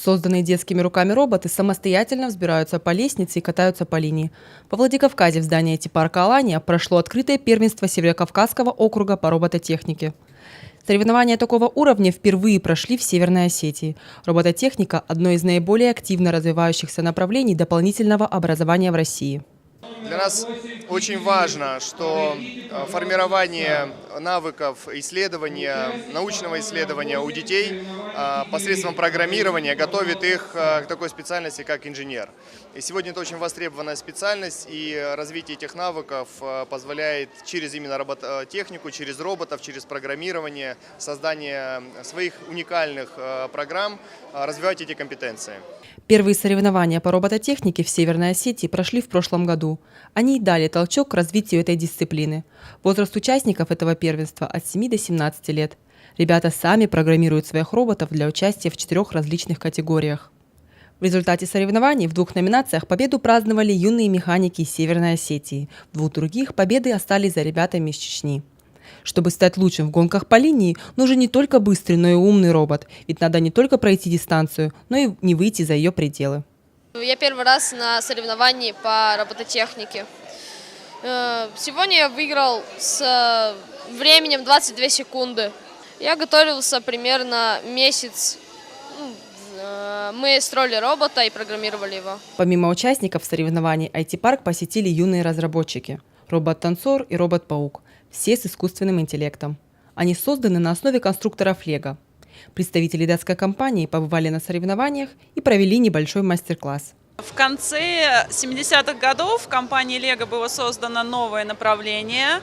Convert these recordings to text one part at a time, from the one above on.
Созданные детскими руками роботы самостоятельно взбираются по лестнице и катаются по линии. Во Владикавказе в здании IT-парка «Алания» прошло открытое первенство Северокавказского округа по робототехнике. Соревнования такого уровня впервые прошли в Северной Осетии. Робототехника – одно из наиболее активно развивающихся направлений дополнительного образования в России. Для нас очень важно, что формирование навыков исследования, научного исследования у детей посредством программирования готовит их к такой специальности, как инженер. И сегодня это очень востребованная специальность, и развитие этих навыков позволяет через именно робототехнику, через роботов, через программирование, создание своих уникальных программ, развивать эти компетенции. Первые соревнования по робототехнике в Северной Осетии прошли в прошлом году. Они и дали толчок к развитию этой дисциплины. Возраст участников этого первенства от 7 до 17 лет. Ребята сами программируют своих роботов для участия в 4 различных категориях. В результате соревнований в 2 номинациях победу праздновали юные механики из Северной Осетии. В 2 других победы остались за ребятами из Чечни. Чтобы стать лучшим в гонках по линии, нужен не только быстрый, но и умный робот. Ведь надо не только пройти дистанцию, но и не выйти за ее пределы. Я первый раз на соревновании по робототехнике. Сегодня я выиграл с временем 22 секунды. Я готовился примерно месяц. Мы строили робота и программировали его. Помимо участников соревнований, IT-парк посетили юные разработчики. Робот-танцор и робот-паук. Все с искусственным интеллектом. Они созданы на основе конструкторов Лего. Представители датской компании побывали на соревнованиях и провели небольшой мастер-класс. В конце 70-х годов в компании Lego было создано новое направление,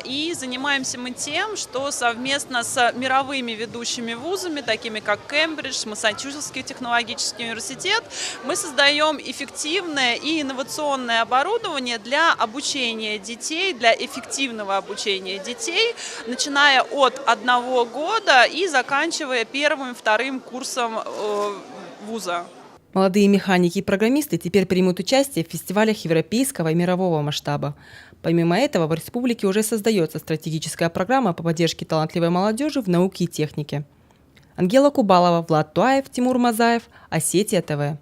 и занимаемся мы тем, что совместно с мировыми ведущими вузами, такими как Кембридж, Массачусетский технологический университет, мы создаем эффективное и инновационное оборудование для обучения детей, для эффективного обучения детей, начиная от 1 года и заканчивая 1-2 курсом вуза. Молодые механики и программисты теперь примут участие в фестивалях европейского и мирового масштаба. Помимо этого, в республике уже создается стратегическая программа по поддержке талантливой молодежи в науке и технике. Ангела Кубалова, Влад Туаев, Тимур Мазаев, Осетия ТВ.